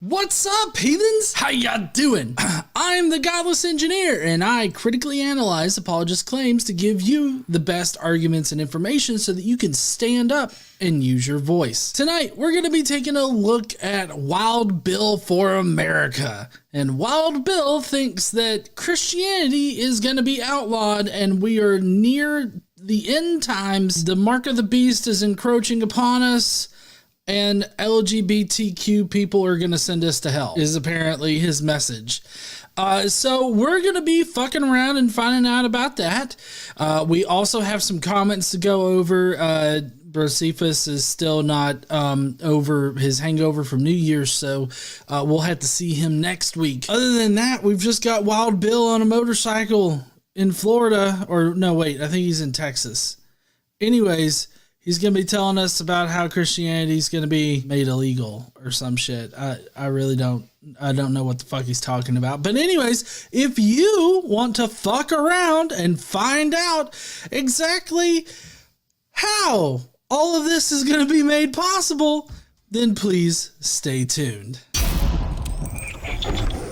What's up, heathens? How ya doing? I'm the Godless engineer, and I critically analyze apologist claims to give you the best arguments and information so that you can stand up and use your voice. Tonight, we're going to be taking a look at Wild Bill for America. And Wild Bill thinks that Christianity is going to be outlawed, and we are near the end times. The mark of the beast is encroaching upon us, and LGBTQ people are going to send us to hell, is apparently his message. So we're going to be fucking around and finding out about that. We also have some comments to go over. Brosifus is still not over his hangover from New Year's, so we'll have to see him next week. Other than that, we've just got Wild Bill on a motorcycle in Florida. Or no, wait, I think he's in Texas. Anyways, he's going to be telling us about how Christianity is going to be made illegal or some shit. I really don't know what the fuck he's talking about. But anyways, if you want to fuck around and find out exactly how all of this is going to be made possible, then please stay tuned.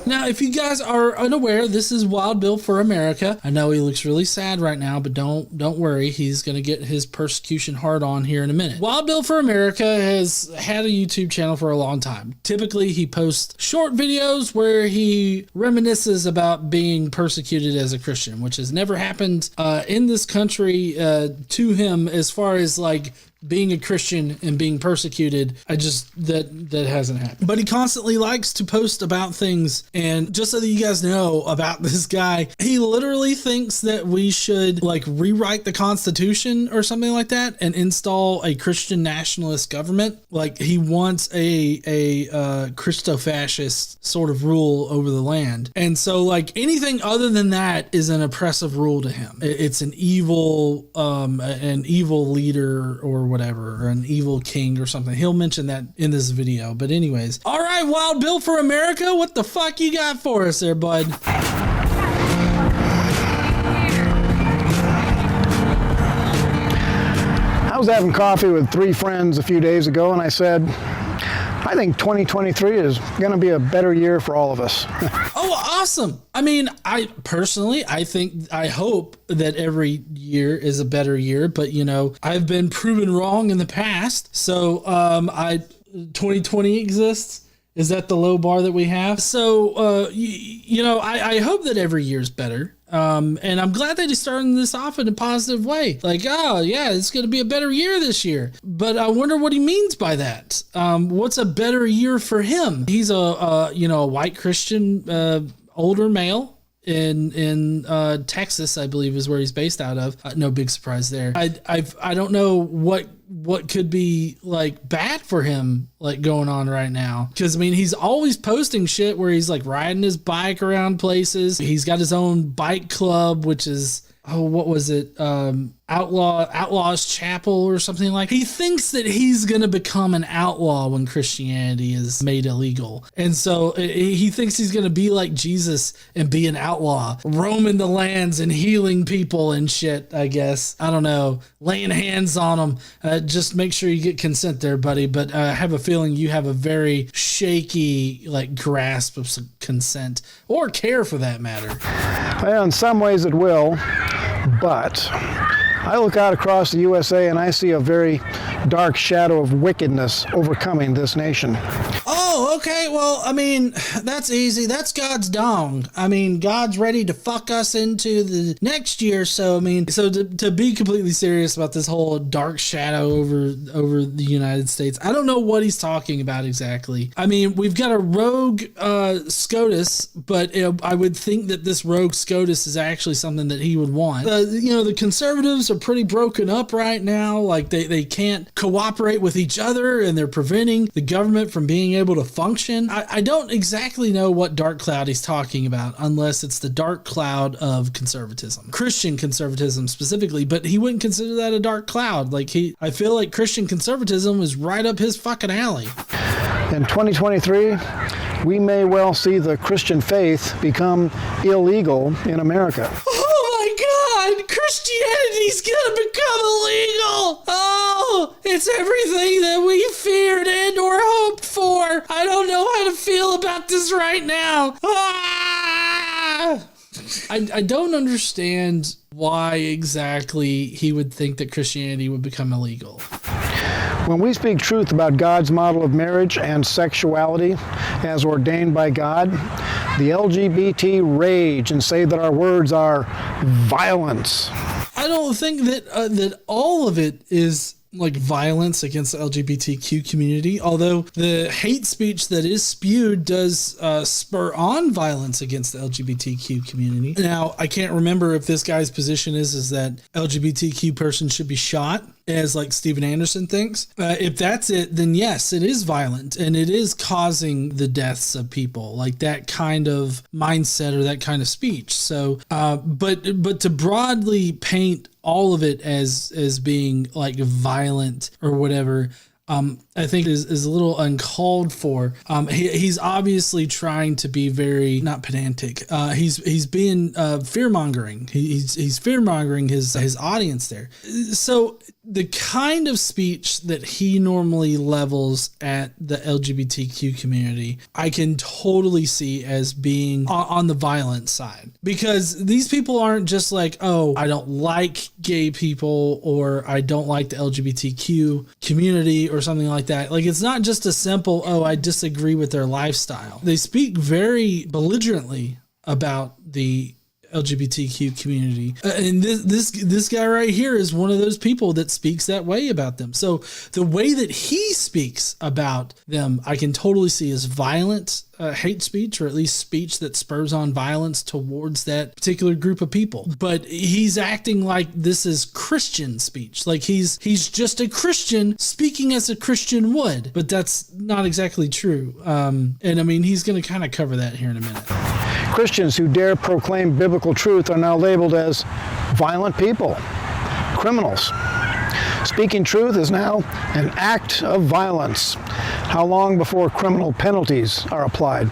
Now, if you guys are unaware, this is Wild Bill for America. I know he looks really sad right now, but don't worry. He's going to get his persecution hard on here in a minute. Wild Bill for America has had a YouTube channel for a long time. Typically, he posts short videos where he reminisces about being persecuted as a Christian, which has never happened in this country to him as far as like being a Christian and being persecuted. That hasn't happened. But he constantly likes to post about things. And just so that you guys know about this guy, he literally thinks that we should like rewrite the Constitution or something like that and install a Christian nationalist government. Like he wants a Christo-fascist sort of rule over the land. And so like anything other than that is an oppressive rule to him. It's an evil leader or whatever, or an evil king or something. He'll mention that in this video. But anyways, all right, Wild Bill for America, what the fuck you got for us there, bud? I was having coffee with three friends a few days ago, and I said, I think 2023 is going to be a better year for all of us. Oh, awesome. I mean, I hope that every year is a better year, but you know, I've been proven wrong in the past. So, 2020 exists. Is that the low bar that we have? So, I hope that every year's better. And I'm glad that he's starting this off in a positive way. Like, oh yeah, it's going to be a better year this year. But I wonder what he means by that. What's a better year for him? He's a white Christian, older male in Texas, I believe is where he's based out of. No big surprise there. I don't know what could be like bad for him like going on right now, because I mean he's always posting shit where he's like riding his bike around places. He's got his own bike club, which is what was it, Outlaw's Chapel or something like. He thinks that he's gonna become an outlaw when Christianity is made illegal, and so he thinks he's gonna be like Jesus and be an outlaw, roaming the lands and healing people and shit. I guess, I don't know, laying hands on them. Just make sure you get consent there, buddy. But I have a feeling you have a very shaky like grasp of some consent or care for that matter. Well, in some ways it will, but I look out across the USA and I see a very dark shadow of wickedness overcoming this nation. Oh, okay. Well, I mean, that's easy. That's God's dong. I mean, God's ready to fuck us into the next year. So, I mean, so to be completely serious about this whole dark shadow over the United States, I don't know what he's talking about exactly. I mean, we've got a rogue SCOTUS, but I would think that this rogue SCOTUS is actually something that he would want. The conservatives are pretty broken up right now. Like they can't cooperate with each other, and they're preventing the government from being able to function. I don't exactly know what dark cloud he's talking about, unless it's the dark cloud of conservatism, Christian conservatism specifically, but he wouldn't consider that a dark cloud. Like I feel like Christian conservatism is right up his fucking alley. In 2023, we may well see the Christian faith become illegal in America. Oh my God, Christianity's gonna become illegal. Oh oh, it's everything that we feared and or hoped for. I don't know how to feel about this right now. Ah! I don't understand why exactly he would think that Christianity would become illegal. When we speak truth about God's model of marriage and sexuality as ordained by God, the LGBT rage and say that our words are violence. I don't think that all of it is like violence against the LGBTQ community, although the hate speech that is spewed does spur on violence against the LGBTQ community. Now, I can't remember if this guy's position is that LGBTQ person should be shot, as like Steven Anderson thinks. If that's it, then yes, it is violent and it is causing the deaths of people, like that kind of mindset or that kind of speech. So, but to broadly paint all of it as being like violent or whatever, I think is a little uncalled for. He's obviously trying to be very not pedantic. He's being fear-mongering. He's fear-mongering his audience there. So the kind of speech that he normally levels at the LGBTQ community, I can totally see as being on the violent side, because these people aren't just like, oh, I don't like gay people or I don't like the LGBTQ community or something like that. Like, it's not just a simple, oh, I disagree with their lifestyle. They speak very belligerently about the LGBTQ community. And this guy right here is one of those people that speaks that way about them. So the way that he speaks about them, I can totally see as violent hate speech, or at least speech that spurs on violence towards that particular group of people. But he's acting like this is Christian speech. Like he's just a Christian speaking as a Christian would, but that's not exactly true. And I mean, he's going to kind of cover that here in a minute. Christians who dare proclaim biblical truth are now labeled as violent people, criminals. Speaking truth is now an act of violence. How long before criminal penalties are applied?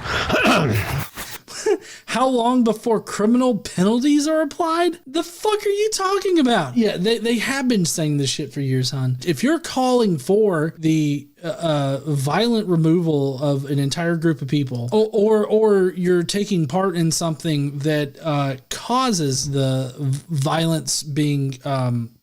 How long before criminal penalties are applied? The fuck are you talking about? Yeah, they have been saying this shit for years, hon. If you're calling for the violent removal of an entire group of people, or you're taking part in something that causes the violence being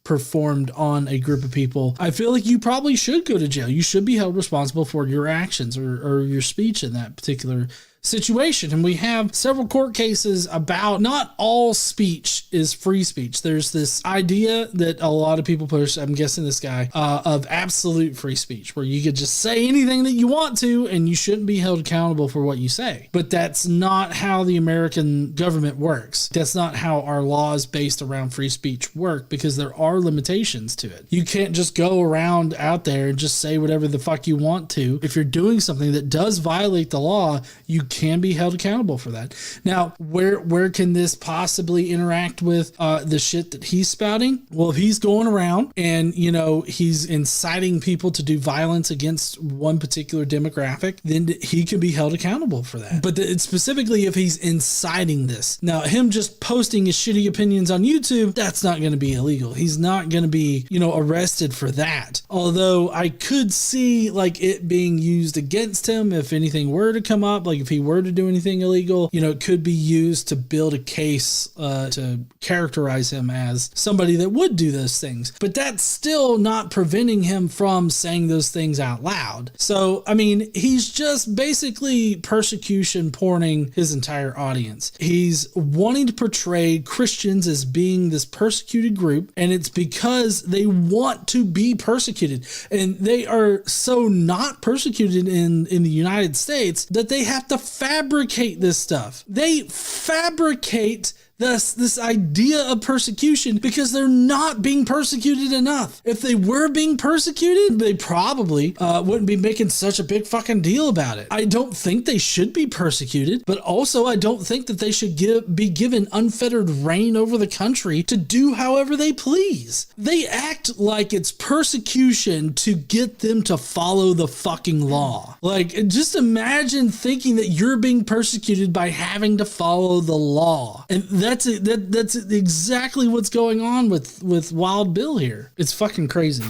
performed on a group of people, I feel like you probably should go to jail. You should be held responsible for your actions or your speech in that particular situation. And we have several court cases about not all speech is free speech. There's this idea that a lot of people push, I'm guessing this guy, of absolute free speech, where you could just say anything that you want to and you shouldn't be held accountable for what you say. But that's not how the American government works. That's not how our laws based around free speech work, because there are limitations to it. You can't just go around out there and just say whatever the fuck you want to. If you're doing something that does violate the law, you can be held accountable for that. Now, where can this possibly interact with the shit that he's spouting? Well, if he's going around and, you know, he's inciting people to do violence against one particular demographic, then he can be held accountable for that. But it's specifically if he's inciting this. Now, him just posting his shitty opinions on YouTube, that's not going to be illegal. He's not going to be, you know, arrested for that. Although I could see like it being used against him if anything were to come up, like if he were to do anything illegal, you know, it could be used to build a case to characterize him as somebody that would do those things. But that's still not preventing him from saying those things out loud. So, I mean, he's just basically persecution porning his entire audience. He's wanting to portray Christians as being this persecuted group, and it's because they want to be persecuted. And they are so not persecuted in the United States that they have to fabricate this stuff. They fabricate this idea of persecution because they're not being persecuted enough. If they were being persecuted, they probably wouldn't be making such a big fucking deal about it. I don't think they should be persecuted, but also I don't think that they should be given unfettered reign over the country to do however they please. They act like it's persecution to get them to follow the fucking law. Like, just imagine thinking that you're being persecuted by having to follow the law. And that's exactly what's going on with Wild Bill here. It's fucking crazy.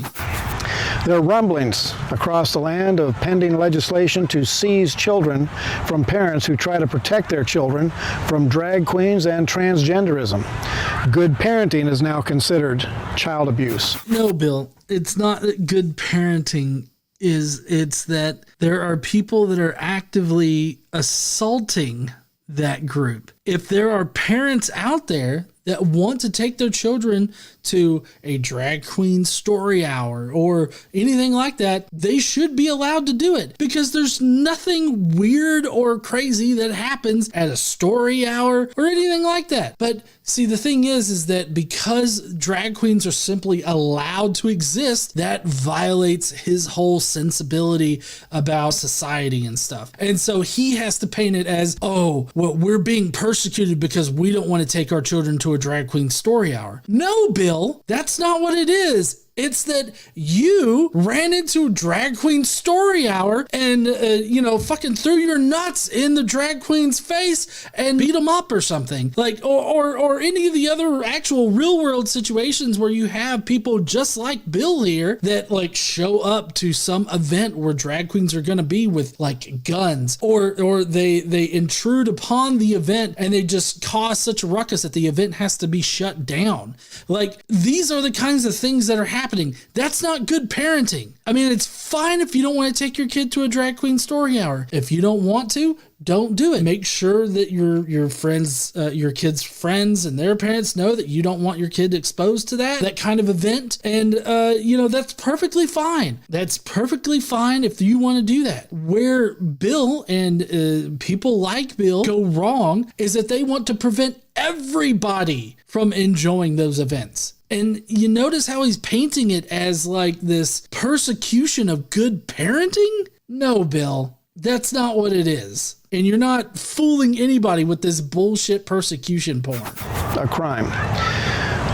There are rumblings across the land of pending legislation to seize children from parents who try to protect their children from drag queens and transgenderism. Good parenting is now considered child abuse. No, Bill, it's not that good parenting is. It's that there are people that are actively assaulting that group. If there are parents out there that want to take their children to a drag queen story hour or anything like that, they should be allowed to do it, because there's nothing weird or crazy that happens at a story hour or anything like that. But see, the thing is that because drag queens are simply allowed to exist, that violates his whole sensibility about society and stuff. And so he has to paint it as, oh, well, we're being persecuted because we don't want to take our children to a drag queen story hour. No, Bill, that's not what it is. It's that you ran into a drag queen story hour and, fucking threw your nuts in the drag queen's face and beat them up or something. Like, or any of the other actual real world situations where you have people just like Bill here that like show up to some event where drag queens are going to be with like guns, or they intrude upon the event and they just cause such a ruckus that the event has to be shut down. Like, these are the kinds of things that are happening. That's not good parenting. I mean, it's fine if you don't want to take your kid to a drag queen story hour. If you don't want to, don't do it. Make sure that your friends, your kids' friends and their parents know that you don't want your kid exposed to that kind of event. And, that's perfectly fine. That's perfectly fine if you want to do that. Where Bill and people like Bill go wrong is that they want to prevent everybody from enjoying those events. And you notice how he's painting it as like this persecution of good parenting? No, Bill, that's not what it is. And you're not fooling anybody with this bullshit persecution porn. A crime.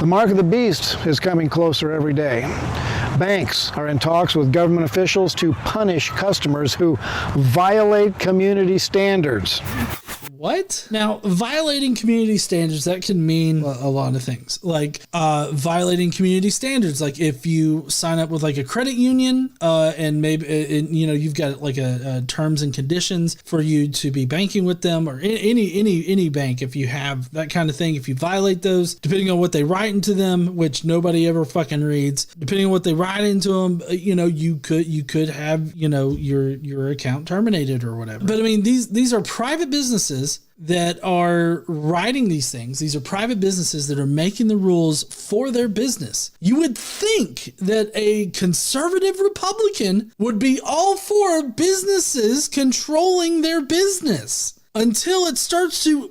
The mark of the beast is coming closer every day. Banks are in talks with government officials to punish customers who violate community standards. What? Now, violating community standards, that can mean a lot of things. Like violating community standards, like if you sign up with like a credit union and maybe, you've got like a terms and conditions for you to be banking with them, or any bank, if you have that kind of thing, if you violate those, depending on what they write into them, which nobody ever fucking reads, depending on what they write into them, you could have, your account terminated or whatever. But I mean, these are private businesses that are writing these things. These are private businesses that are making the rules for their business. You would think that a conservative Republican would be all for businesses controlling their business, until it starts to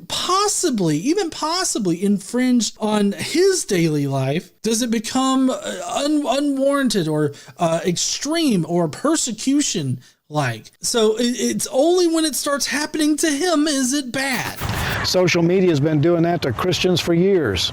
even possibly infringe on his daily life. Does it become unwarranted or extreme or persecution? So it's only when it starts happening to him is it bad. Social media has been doing that to Christians for years.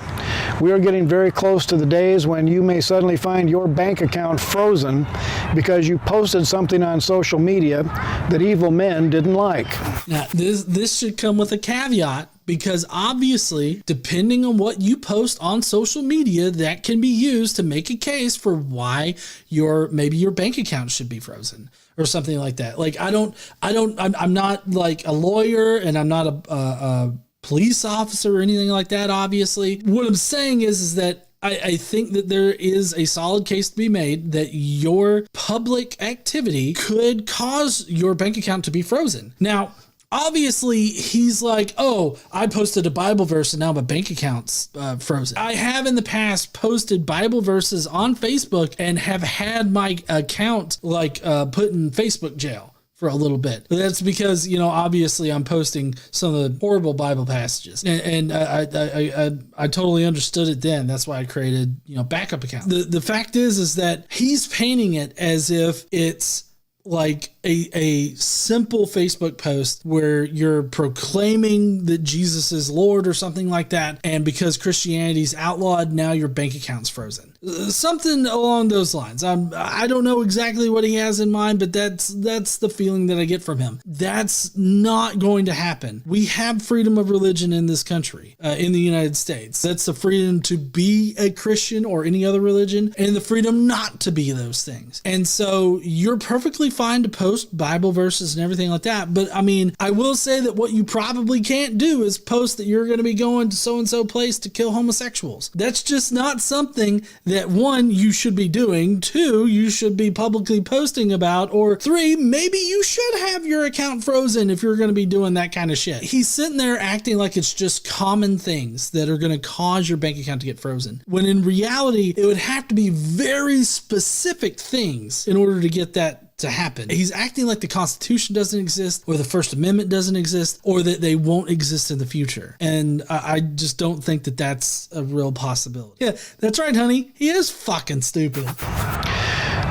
We are getting very close to the days when you may suddenly find your bank account frozen because you posted something on social media that evil men didn't like. Now, this should come with a caveat, because obviously, depending on what you post on social media, that can be used to make a case for why maybe your bank account should be frozen or something like that. Like, I'm not like a lawyer, and I'm not a police officer or anything like that, obviously. What I'm saying is that I think that there is a solid case to be made that your public activity could cause your bank account to be frozen. Now, obviously, he's like, oh, I posted a Bible verse and now my bank account's frozen. I have in the past posted Bible verses on Facebook and have had my account put in Facebook jail for a little bit. But that's because, obviously I'm posting some of the horrible Bible passages. And I totally understood it then. That's why I created, backup account. The fact is that he's painting it as if it's like a simple Facebook post where you're proclaiming that Jesus is Lord or something like that. And because Christianity's outlawed, now your bank account's frozen. Something along those lines. I don't know exactly what he has in mind, but that's the feeling that I get from him. That's not going to happen. We have freedom of religion in this country, in the United States. That's the freedom to be a Christian or any other religion, and the freedom not to be those things. And so you're perfectly fine to post Bible verses and everything like that. But I mean, I will say that what you probably can't do is post that you're going to be going to so-and-so place to kill homosexuals. That's just not something that, one, you should be doing, two, you should be publicly posting about, or three, maybe you should have your account frozen if you're going to be doing that kind of shit. He's sitting there acting like it's just common things that are going to cause your bank account to get frozen, when in reality, it would have to be very specific things in order to get that to happen. He's acting like the Constitution doesn't exist, or the First Amendment doesn't exist, or that they won't exist in the future. And I just don't think that that's a real possibility. Yeah, that's right, honey. He is fucking stupid.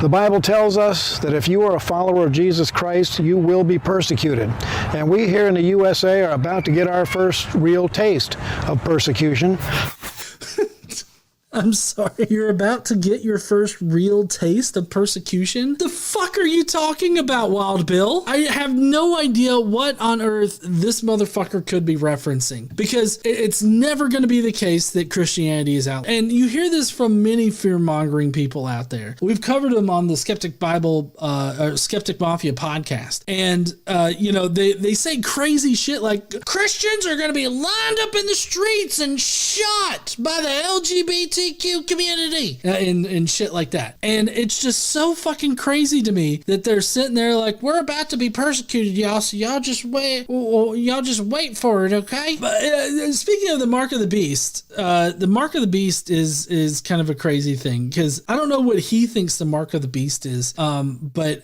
The Bible tells us that if you are a follower of Jesus Christ, you will be persecuted. And we here in the USA are about to get our first real taste of persecution. I'm sorry, you're about to get your first real taste of persecution? The fuck are you talking about, Wild Bill? I have no idea what on earth this motherfucker could be referencing, because it's never going to be the case that Christianity is out. And you hear this from many fear-mongering people out there. We've covered them on the Skeptic Bible, Skeptic Mafia podcast. And, they say crazy shit like Christians are going to be lined up in the streets and shot by the LGBTQ community and shit like that. And it's just so fucking crazy to me that they're sitting there like, we're about to be persecuted, y'all, so y'all just wait for it, okay? But speaking of the mark of the beast, the mark of the beast is kind of a crazy thing, because I don't know what he thinks the mark of the beast is, but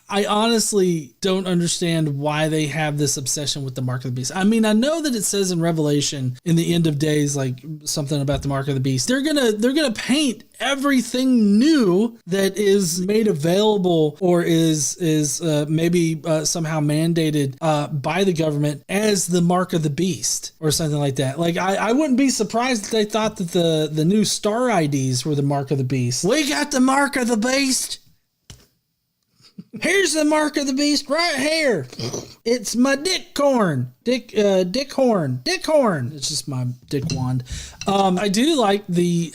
I honestly don't understand why they have this obsession with the mark of the beast. I mean, I know that it says in Revelation in the end of days, like something about the mark of the beast. They're gonna paint everything new that is made available or is maybe somehow mandated by the government as the mark of the beast or something like that. Like I wouldn't be surprised if they thought that the new star IDs were the mark of the beast. We got the mark of the beast. Here's the mark of the beast right here. It's my dick horn. Dick horn. It's just my dick wand. I do like the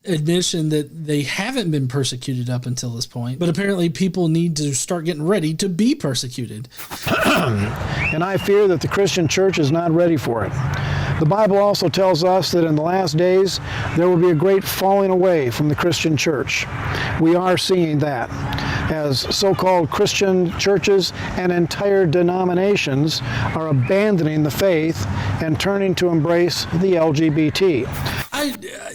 admission that they haven't been persecuted up until this point, but apparently people need to start getting ready to be persecuted. And I fear that the Christian church is not ready for it. The Bible also tells us that in the last days, there will be a great falling away from the Christian church. We are seeing that, as so-called Christian churches and entire denominations are abandoning the faith and turning to embrace the LGBT.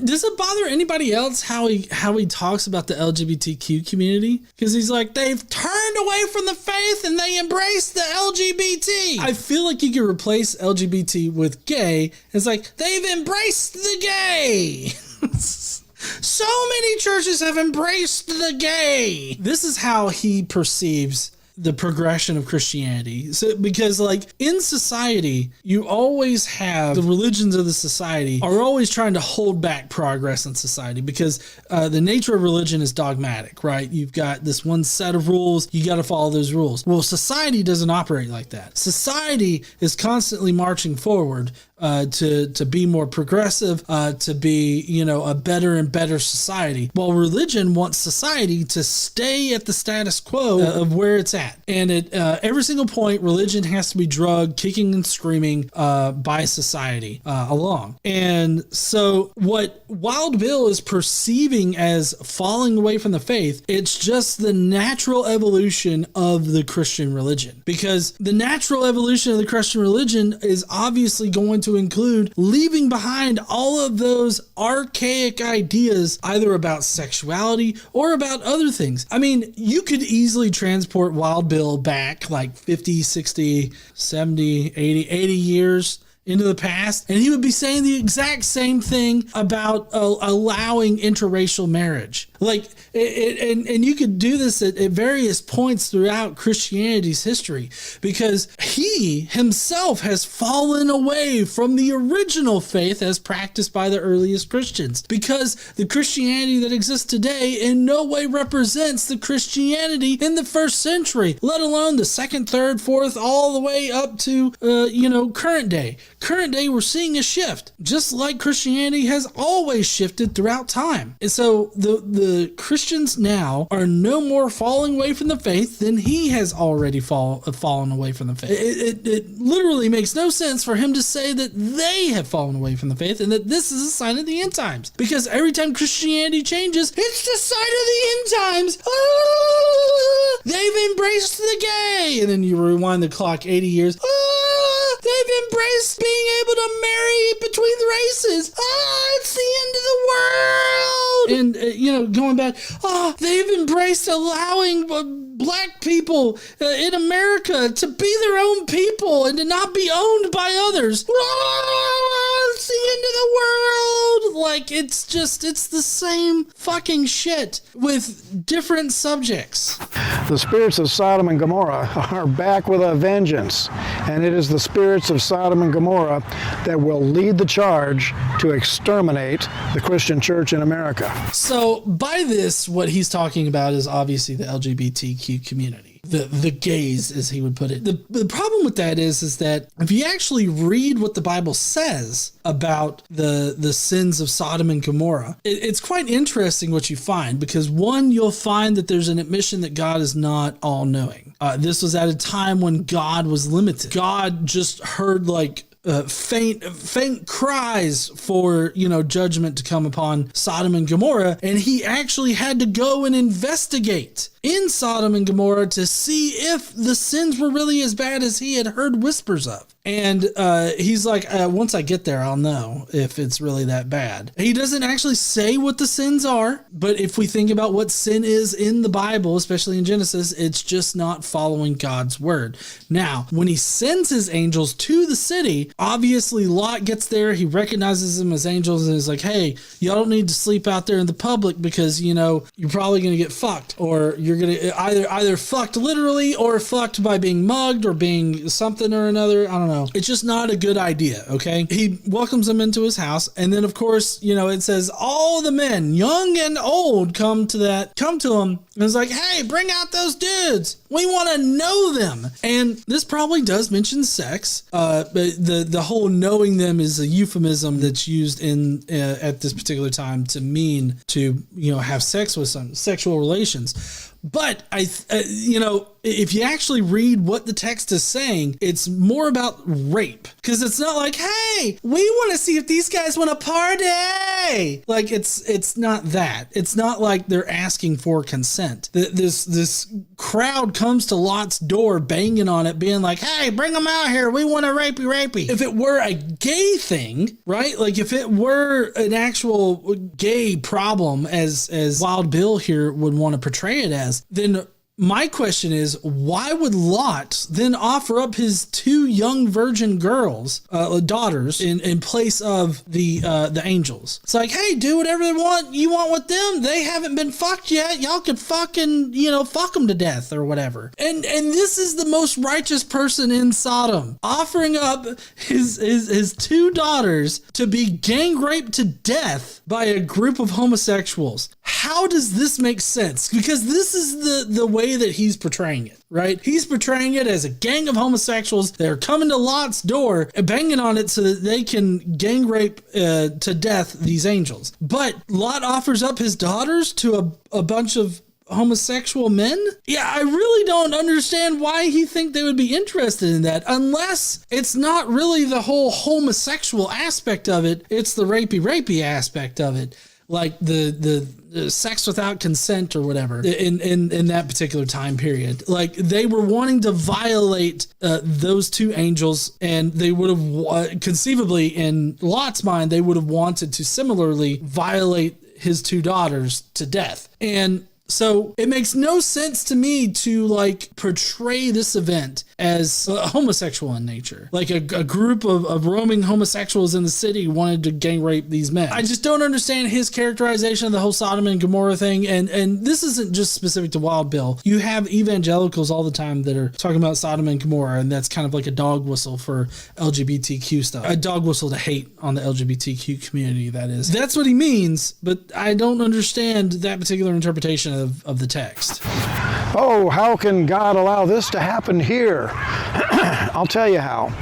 Does it bother anybody else how he talks about the LGBTQ community? Because he's like, they've turned away from the faith and they embrace the LGBT. I feel like you could replace LGBT with gay. It's like, they've embraced the gay. So many churches have embraced the gay. This is how he perceives the progression of Christianity. So, because like in society, you always have the religions of the society are always trying to hold back progress in society, because the nature of religion is dogmatic, right? You've got this one set of rules. You got to follow those rules. Well, society doesn't operate like that. Society is constantly marching forward to be more progressive, to be, a better and better society. While religion wants society to stay at the status quo of where it's at. And at every single point, religion has to be drugged, kicking and screaming by society along. And so what Wild Bill is perceiving as falling away from the faith, it's just the natural evolution of the Christian religion. Because the natural evolution of the Christian religion is obviously going to include leaving behind all of those archaic ideas, either about sexuality or about other things. I mean, you could easily transport Wild Bill back like 50, 60, 70, 80 years into the past, and he would be saying the exact same thing about allowing interracial marriage. Like, and you could do this at various points throughout Christianity's history, because he himself has fallen away from the original faith as practiced by the earliest Christians, because the Christianity that exists today in no way represents the Christianity in the first century, let alone the second, third, fourth, all the way up to, current day. Current day, we're seeing a shift, just like Christianity has always shifted throughout time. And so the Christians now are no more falling away from the faith than he has already fallen away from the faith. It literally makes no sense for him to say that they have fallen away from the faith and that this is a sign of the end times, because every time Christianity changes, it's the sign of the end times. They've embraced the gay. And then you rewind the clock 80 years. They've embraced being able to marry between the races. It's the end of the world. And, going back, they've embraced allowing black people in America to be their own people and to not be owned by others. It's the end of the world. Like, it's the same fucking shit with different subjects. The spirits of Sodom and Gomorrah are back with a vengeance, and it is the spirits of Sodom and Gomorrah that will lead the charge to exterminate the Christian church in America. So by this, what he's talking about is obviously the LGBTQ community. The gays, as he would put it. The problem with that is that if you actually read what the Bible says about the sins of Sodom and Gomorrah, it's quite interesting what you find, because one, you'll find that there's an admission that God is not all-knowing. This was at a time when God was limited. God just heard faint cries for, judgment to come upon Sodom and Gomorrah, and he actually had to go and investigate in Sodom and Gomorrah to see if the sins were really as bad as he had heard whispers of. And he's like, once I get there, I'll know if it's really that bad. He doesn't actually say what the sins are, but if we think about what sin is in the Bible, especially in Genesis, it's just not following God's word. Now, when he sends his angels to the city, obviously Lot gets there, he recognizes them as angels and is like, hey, y'all don't need to sleep out there in the public because, you're probably going to get fucked, or you're going to either fucked literally or fucked by being mugged or being something or another. I don't know. It's just not a good idea, okay? He welcomes them into his house, and then, of course, it says all the men, young and old, come to him, and it's like, hey, bring out those dudes. We want to know them. And this probably does mention sex, but the whole knowing them is a euphemism that's used at this particular time to mean to, have sex with some sexual relations. But if you actually read what the text is saying, it's more about rape, because it's not like, hey, we want to see if these guys want to party. Like, it's not that. It's not like they're asking for consent. This crowd comes to Lot's door banging on it, being like, hey, bring them out here. We want to rapey. If it were a gay thing, right? Like, if it were an actual gay problem, as Wild Bill here would want to portray it as, then my question is, why would Lot then offer up his two young virgin girls, daughters, in place of the angels? It's like, hey, do whatever you want with them. They haven't been fucked yet. Y'all could fucking, fuck them to death or whatever. And this is the most righteous person in Sodom, offering up his two daughters to be gang raped to death by a group of homosexuals. How does this make sense? Because this is the way that he's portraying it, right? He's portraying it as a gang of homosexuals that are coming to Lot's door and banging on it so that they can gang rape to death these angels. But Lot offers up his daughters to a bunch of homosexual men? Yeah, I really don't understand why he think they would be interested in that, unless it's not really the whole homosexual aspect of it, it's the rapey aspect of it. Like the sex without consent or whatever in that particular time period. Like, they were wanting to violate those two angels, and they would have conceivably, in Lot's mind, they would have wanted to similarly violate his two daughters to death. And So it makes no sense to me to like portray this event as homosexual in nature. Like a group of roaming homosexuals in the city wanted to gang rape these men. I just don't understand his characterization of the whole Sodom and Gomorrah thing. And this isn't just specific to Wild Bill. You have evangelicals all the time that are talking about Sodom and Gomorrah, and that's kind of like a dog whistle for LGBTQ stuff. A dog whistle to hate on the LGBTQ community, that is. That's what he means, but I don't understand that particular interpretation of the text. Oh, how can God allow this to happen here? I'll tell you how.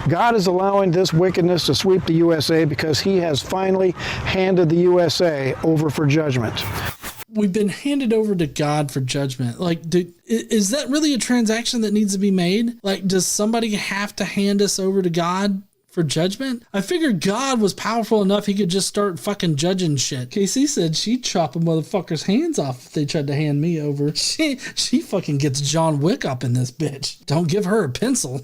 God is allowing this wickedness to sweep the USA because he has finally handed the USA over for judgment. We've been handed over to God for judgment. Like, is that really a transaction that needs to be made? Like, does somebody have to hand us over to God for judgment? I figured God was powerful enough he could just start fucking judging shit. KC said she'd chop a motherfucker's hands off if they tried to hand me over. She fucking gets John Wick up in this bitch. Don't give her a pencil.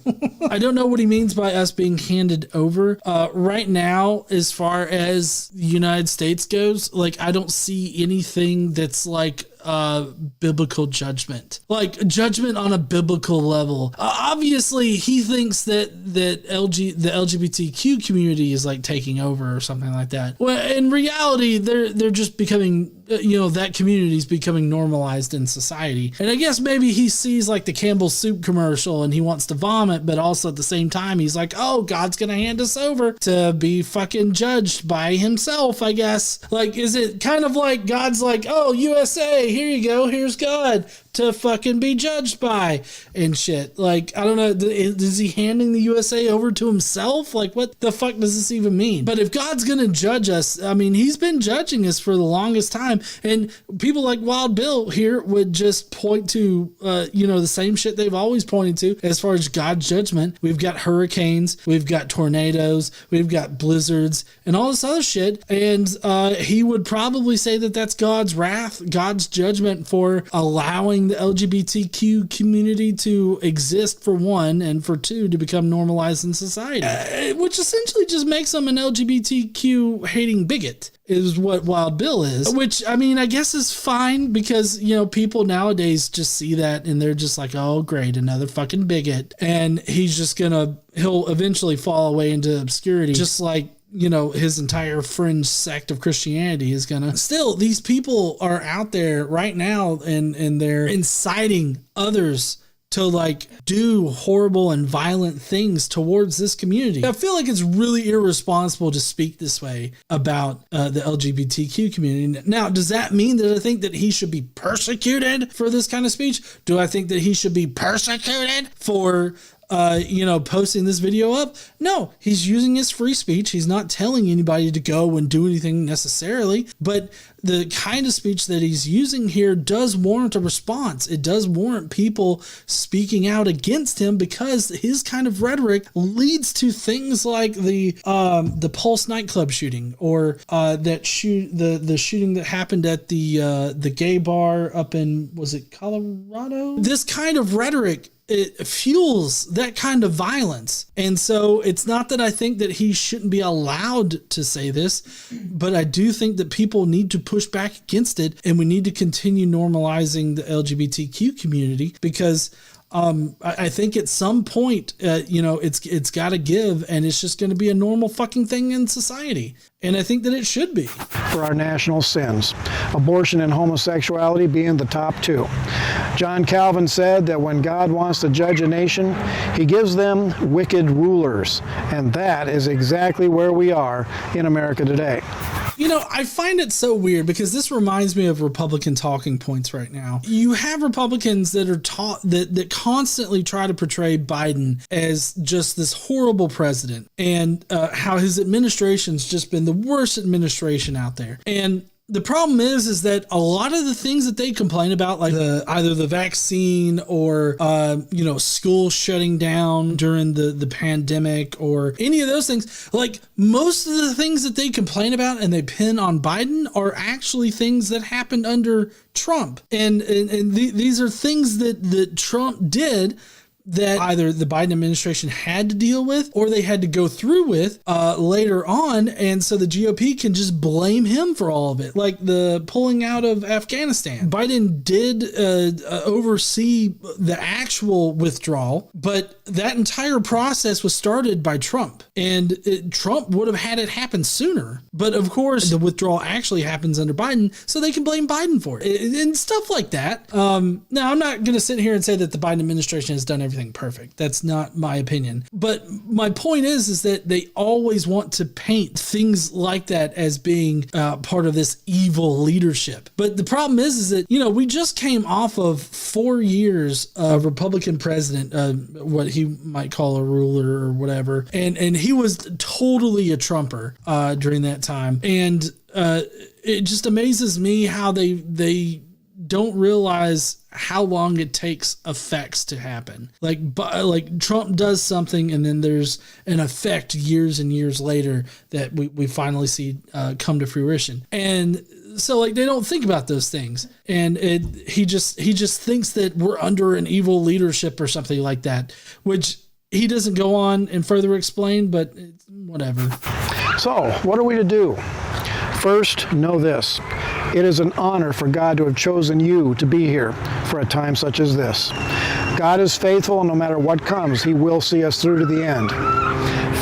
I don't know what he means by us being handed over. Right now, as far as the United States goes, like, I don't see anything that's like biblical judgment, like judgment on a biblical level. Obviously he thinks that the LGBTQ community is like taking over or something like that. Well, in reality, they're just becoming, that community is becoming normalized in society. And I guess maybe he sees like the Campbell's soup commercial and he wants to vomit, but also at the same time he's like, oh, God's gonna hand us over to be fucking judged by himself, I guess. Like, is it kind of like God's like, oh, USA, here you go, here's God to fucking be judged by and shit. Like, I don't know, is he handing the USA over to himself? Like, what the fuck does this even mean? But if God's gonna judge us, I mean, he's been judging us for the longest time, and people like Wild Bill here would just point to the same shit they've always pointed to as far as God's judgment. We've got hurricanes, we've got tornadoes, we've got blizzards and all this other shit, and he would probably say that that's God's wrath, God's judgment for allowing the LGBTQ community to exist, for one, and for two, to become normalized in society, which essentially just makes them an LGBTQ hating bigot, is what Wild Bill is, which, I mean, I guess is fine because, people nowadays just see that and they're just like, oh, great, another fucking bigot. And he'll eventually fall away into obscurity, just like, his entire fringe sect of Christianity is gonna. Still, these people are out there right now and they're inciting others to like do horrible and violent things towards this community. I feel like it's really irresponsible to speak this way about the LGBTQ community. Now, does that mean that I think that he should be persecuted for this kind of speech? Do I think that he should be persecuted for posting this video up? No, he's using his free speech. He's not telling anybody to go and do anything necessarily, but the kind of speech that he's using here does warrant a response. It does warrant people speaking out against him because his kind of rhetoric leads to things like the Pulse nightclub shooting, or the shooting that happened at the gay bar up in, was it Colorado? This kind of rhetoric, it fuels that kind of violence. And so it's not that I think that he shouldn't be allowed to say this, but I do think that people need to push back against it, and we need to continue normalizing the LGBTQ community, because I think at some point, it's got to give, and it's just going to be a normal fucking thing in society. And I think that it should be. For our national sins, abortion and homosexuality being the top two. John Calvin said that when God wants to judge a nation, he gives them wicked rulers. And that is exactly where we are in America today. I find it so weird because this reminds me of Republican talking points right now. You have Republicans that are that constantly try to portray Biden as just this horrible president, and how his administration's just been the worst administration out there. And the problem is that a lot of the things that they complain about, like either the vaccine or, school shutting down during the pandemic, or any of those things, like most of the things that they complain about and they pin on Biden are actually things that happened under Trump. And these are things that Trump did that either the Biden administration had to deal with or they had to go through with later on. And so the GOP can just blame him for all of it. Like the pulling out of Afghanistan. Biden did oversee the actual withdrawal, but that entire process was started by Trump. And Trump would have had it happen sooner. But of course, the withdrawal actually happens under Biden, so they can blame Biden for it and stuff like that. Now, I'm not going to sit here and say that the Biden administration has done everything perfect. That's not my opinion. But my point is that they always want to paint things like that as being part of this evil leadership. But the problem is that, you know, we just came off of 4 years of Republican president, what he might call a ruler or whatever. And he was totally a Trumper during that time. And it just amazes me how they don't realize how long it takes effects to happen. Like Trump does something and then there's an effect years and years later that we finally see come to fruition. And so like they don't think about those things. And he just thinks that we're under an evil leadership or something like that, which he doesn't go on and further explain, but whatever. So, what are we to do? First, know this. It is an honor for God to have chosen you to be here for a time such as this. God is faithful, and no matter what comes, He will see us through to the end.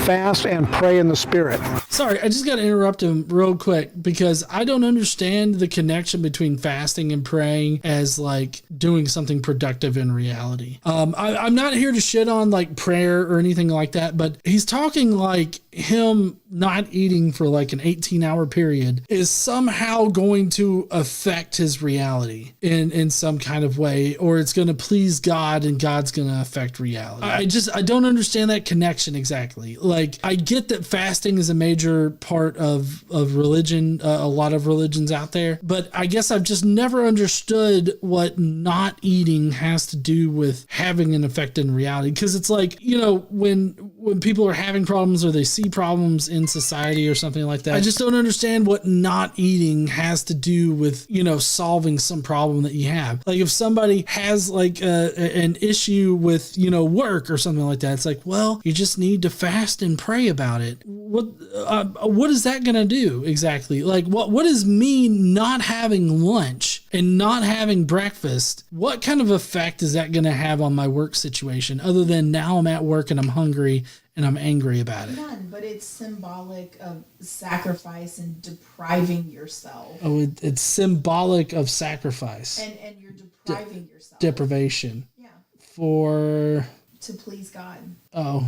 Fast and pray in the Spirit. Sorry, I just got to interrupt him real quick because I don't understand the connection between fasting and praying as like doing something productive in reality. I'm not here to shit on like prayer or anything like that, but he's talking like him not eating for like an 18-hour period is somehow going to affect his reality in some kind of way, or it's going to please God and God's going to affect reality. I don't understand that connection exactly. Like, I get that fasting is a major part of religion, a lot of religions out there, but I guess I've just never understood what not eating has to do with having an effect in reality. Because it's like, you know, when people are having problems or they see problems in society or something like that, I just don't understand what not eating has to do with, you know, solving some problem that you have. Like if somebody has like an issue with, you know, work or something like that, it's like, well, you just need to fast and pray about it. What is that going to do exactly? Like what is me not having lunch and not having breakfast? What kind of effect is that going to have on my work situation other than now I'm at work and I'm hungry and I'm angry about it? None, but it's symbolic of sacrifice and depriving yourself. Oh, it's symbolic of sacrifice. And you're depriving yourself. Deprivation. Yeah. To please God. Oh,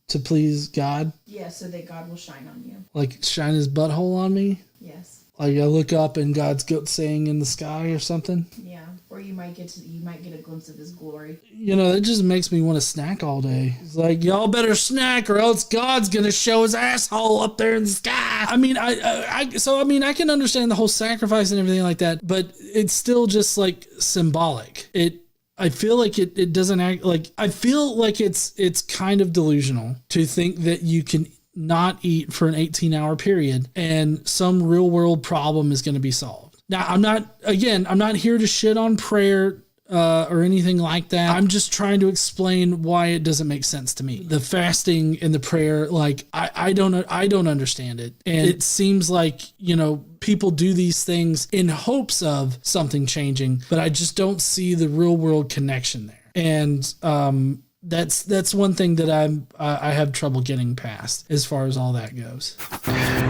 to please God? Yeah, so that God will shine on you. Like shine his butthole on me? Yes. Like I look up and God's saying in the sky or something? Yeah. Or you might get a glimpse of his glory. You know, that just makes me want to snack all day. It's like, y'all better snack or else God's going to show his asshole up there in the sky. I mean, I can understand the whole sacrifice and everything like that, but it's still just like symbolic. I feel like it doesn't act like, I feel like it's kind of delusional to think that you can not eat for an 18-hour period and some real world problem is going to be solved. Now, I'm not here to shit on prayer or anything like that. I'm just trying to explain why it doesn't make sense to me. The fasting and the prayer, like I don't understand it. And it seems like, you know, people do these things in hopes of something changing, but I just don't see the real world connection there. And that's one thing that I have trouble getting past as far as all that goes.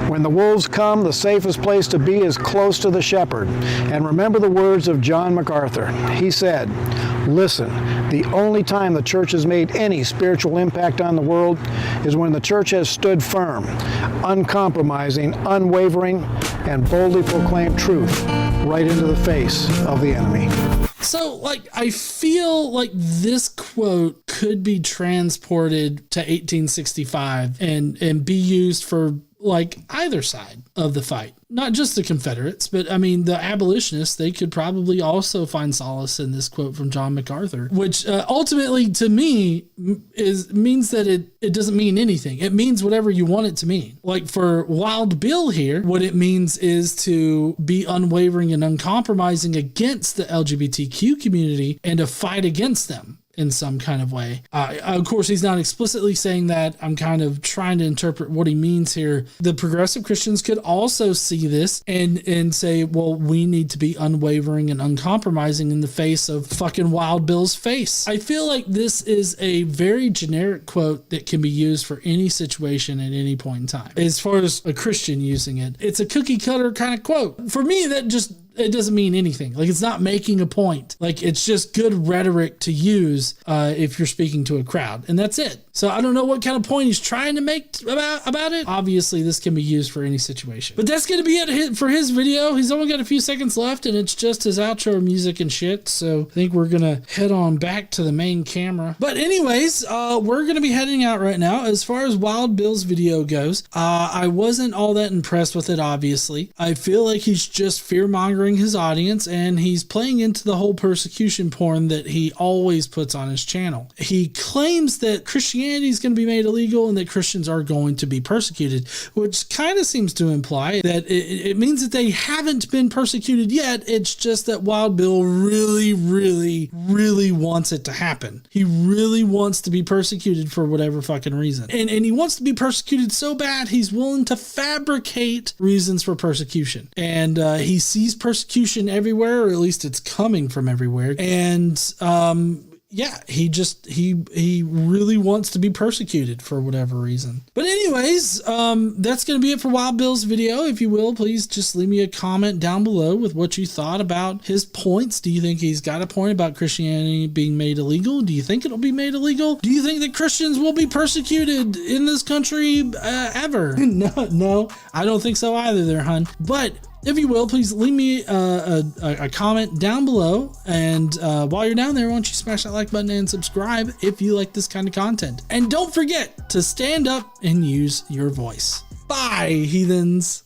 When the wolves come, the safest place to be is close to the shepherd. And remember the words of John MacArthur. He said, listen, the only time the church has made any spiritual impact on the world is when the church has stood firm, uncompromising, unwavering, and boldly proclaimed truth right into the face of the enemy. So, like, I feel like this quote could be transported to 1865 and be used for, like, either side of the fight. Not just the Confederates, but, I mean, the abolitionists, they could probably also find solace in this quote from John MacArthur, which ultimately, to me, means that it doesn't mean anything. It means whatever you want it to mean. Like, for Wild Bill here, what it means is to be unwavering and uncompromising against the LGBTQ community and to fight against them. in some kind of way. Of course, he's not explicitly saying that. I'm kind of trying to interpret what he means here. The progressive Christians could also see this and say, well, we need to be unwavering and uncompromising in the face of fucking Wild Bill's face. I feel like this is a very generic quote that can be used for any situation at any point in time. As far as a Christian using it, it's a cookie cutter kind of quote. For me, it doesn't mean anything. Like, it's not making a point. Like, it's just good rhetoric to use if you're speaking to a crowd, and that's it. So I don't know what kind of point he's trying to make about it. Obviously, this can be used for any situation. But that's going to be it for his video. He's only got a few seconds left, and it's just his outro music and shit. So I think we're going to head on back to the main camera. But anyways, we're going to be heading out right now. As far as Wild Bill's video goes, I wasn't all that impressed with it, obviously. I feel like he's just fear-mongering his audience, and he's playing into the whole persecution porn that he always puts on his channel. He claims that Christianity is going to be made illegal and that Christians are going to be persecuted, which kind of seems to imply that it means that they haven't been persecuted yet. It's just that Wild Bill really, really, really wants it to happen. He really wants to be persecuted for whatever fucking reason. And he wants to be persecuted so bad, he's willing to fabricate reasons for persecution. And he sees persecution everywhere, or at least it's coming from everywhere. And yeah, he really wants to be persecuted for whatever reason. But anyways, that's going to be it for Wild Bill's video. If you will, please just leave me a comment down below with what you thought about his points. Do you think he's got a point about Christianity being made illegal? Do you think it'll be made illegal? Do you think that Christians will be persecuted in this country ever? No, I don't think so either there, hun. But if you will, please leave me a comment down below. And while you're down there, why don't you smash that like button and subscribe if you like this kind of content. And don't forget to stand up and use your voice. Bye, heathens.